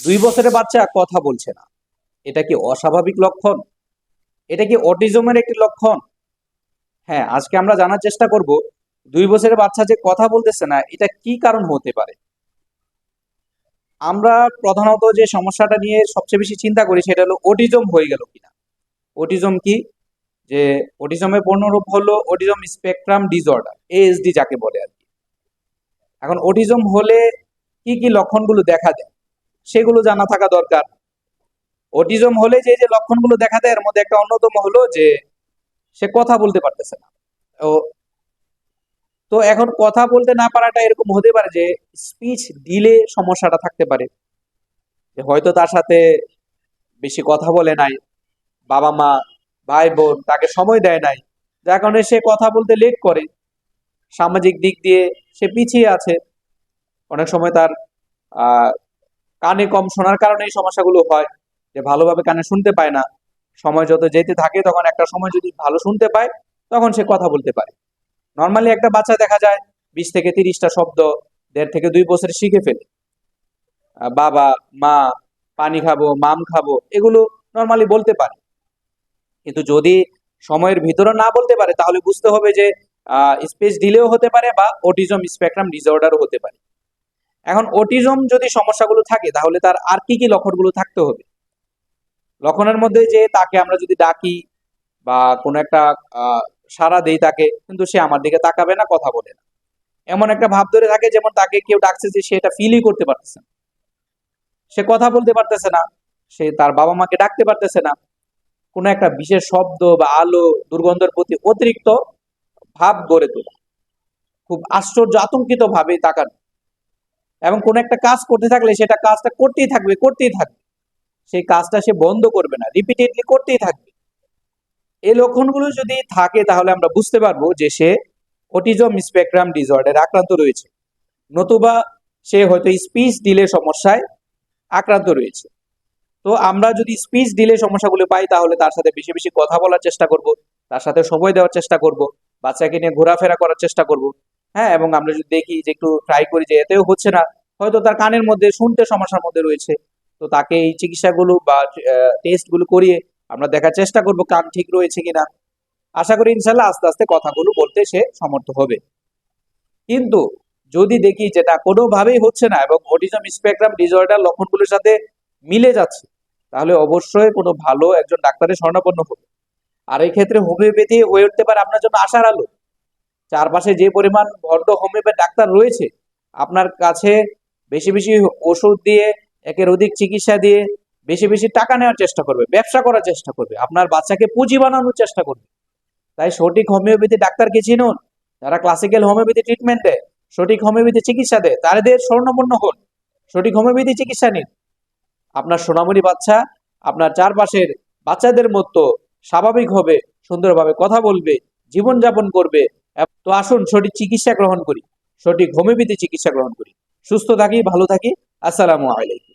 2 বছরের বাচ্চা কথা বলছে না, এটা কি অস্বাভাবিক লক্ষণ? এটা কি অটিজমের একটি লক্ষণ? হ্যাঁ, আজকে আমরা জানার চেষ্টা করব 2 বছরের বাচ্চা যে কথা বলতেছে না, এটা কি কারণ হতে পারে। আমরা প্রধানত যে সমস্যাটা নিয়ে সবচেয়ে বেশি চিন্তা করি সেটা হলো অটিজম হয়ে গেল কিনা। অটিজম কি? যে অটিজমের পূর্ণরূপ হলো অটিজম স্পেকট্রাম ডিসঅর্ডার, এএসডি যাকে বলে আর কি। এখন অটিজম হলে কি কি লক্ষণগুলো দেখা দেয় সেগুলো জানা থাকা দরকার। অটিজম হলে যে যে লক্ষণগুলো দেখা দেয় এর মধ্যে একটা অন্যতম হলো যে সে কথা বলতে পারতেছে না। ও তো এখন কথা বলতে না পারাটা এরকম হতে পারে যে স্পিচ ডিলে সমস্যাটা থাকতে পারে, যে হয়তো তার সাথে বেশি কথা বলে নাই, বাবা মা ভাই বোন তাকে সময় দেয় নাই, যার কারণে সে কথা বলতে লেট করে। সামাজিক দিক দিয়ে সে পিছিয়ে আছে। অনেক সময় তার আহ কানে কম শোনার কারণে এই সমস্যাগুলো হয়, যে ভালোভাবে কানে শুনতে পায় না। সময় যত যেতে থাকে তখন একটা সময় যদি ভালো শুনতে পায় তখন সে কথা বলতে পারে। নর্মালি একটা বাচ্চা দেখা যায় 20 থেকে 30টা শব্দ 1.5 থেকে 2 বছরে শিখে ফেলে। বাবা মা, পানি খাবো, মাম খাবো, এগুলো নর্মালি বলতে পারে। কিন্তু যদি সময়ের ভিতরে না বলতে পারে তাহলে বুঝতে হবে যে স্পেস ডিলেও হতে পারে বা অটিজম স্পেকট্রাম ডিসঅর্ডারও হতে পারে। এখন অটিজম যদি সমস্যাগুলো থাকে তাহলে তার আর কি কি লক্ষণগুলো থাকতে হবে। লক্ষণের মধ্যে যে তাকে আমরা যদি ডাকি বা কোনো একটা সাড়া দেই তাকে, কিন্তু সে আমার দিকে তাকাবে না, কথা বলে না। এমন একটা ভাব ধরে থাকে যেমন তাকে কেউ ডাকছে যে সে এটা ফিলই করতে পারতেছে না। সে কথা বলতে পারতেছে না, সে তার বাবা মাকে ডাকতে পারতেছে না। কোনো একটা বিশেষ শব্দ বা আলো, দুর্গন্ধের প্রতি অতিরিক্ত ভাব গড়ে তোলা, খুব আশ্চর্য আতঙ্কিত ভাবে তাকানো, এবং কোন একটা কাজ করতে থাকলে সেটা কাজটা করতেই থাকবে করতেই থাকবে, সেই কাজটা সে বন্ধ করবে না, রিপিটেডলি করতেই থাকবে। এই লক্ষণগুলো যদি থাকে তাহলে আমরা বুঝতে পারবো যে সে অটিজম স্পেকট্রাম ডিসঅর্ডারে আক্রান্ত রয়েছে, নতুবা সে হয়তো স্পিচ ডিলে সমস্যায় আক্রান্ত রয়েছে। তো আমরা যদি স্পিচ ডিলে সমস্যাগুলো পাই তাহলে তার সাথে বেশি বেশি কথা বলার চেষ্টা করব, তার সাথে সময় দেওয়ার চেষ্টা করব, বাচ্চাকে নিয়ে ঘোরাফেরা করার চেষ্টা করব। হ্যাঁ, এবং আমরা যদি দেখি যে একটু ট্রাই করি যে এতেও হচ্ছে না, হয়তো তার কানের মধ্যে শুনতে সমস্যার মধ্যে রয়েছে, তো তাকে এই চিকিৎসাগুলো বা টেস্টগুলো করিয়ে আমরা দেখার চেষ্টা করব কান ঠিক রয়েছে কিনা। আশা করি ইনশাল্লাহ আস্তে আস্তে কথাগুলো বলতে সে সমর্থ হবে। কিন্তু যদি দেখি যেটা কোনোভাবেই হচ্ছে না এবং অটিজম স্পেকট্রাম ডিসঅর্ডার লক্ষণগুলোর সাথে মিলে যাচ্ছে, তাহলে অবশ্যই কোনো ভালো একজন ডাক্তারের শরণাপন্ন হবে। আর এই ক্ষেত্রে হোমিওপ্যাথি হয়ে উঠতে পারে আপনার জন্য আশার আলো। চারপাশে যে পরিমাণ ভণ্ড হোমিওপ্যাথি ডাক্তার রয়েছে, আপনার কাছে বেশি বেশি ওষুধ দিয়ে, একের অধিক চিকিৎসা দিয়ে বেশি বেশি টাকা নেওয়ার চেষ্টা করবে, ব্যবসা করার চেষ্টা করবে, আপনার বাচ্চাকে পুঁজি বানানোর চেষ্টা করবে। তাই সঠিক হোমিওপ্যাথি ডাক্তারকে চিনুন, যারা ক্লাসিক্যাল হোমিওপ্যাথি ট্রিটমেন্ট দেয়, সঠিক হোমিওপ্যাথি চিকিৎসা দেয়, তাদের শরণাপন্ন হন, সঠিক হোমিওপ্যাথি চিকিৎসা নিন। আপনার সোনামণি বাচ্চা আপনার চারপাশের বাচ্চাদের মতো স্বাভাবিক হবে, সুন্দরভাবে কথা বলবে, জীবনযাপন করবে। তো আসুন সঠিক চিকিৎসা গ্রহণ করি, সঠিক হোমিওপ্যাথি চিকিৎসা গ্রহণ করি। সুস্থ থাকি, ভালো থাকি। আসসালামু আলাইকুম।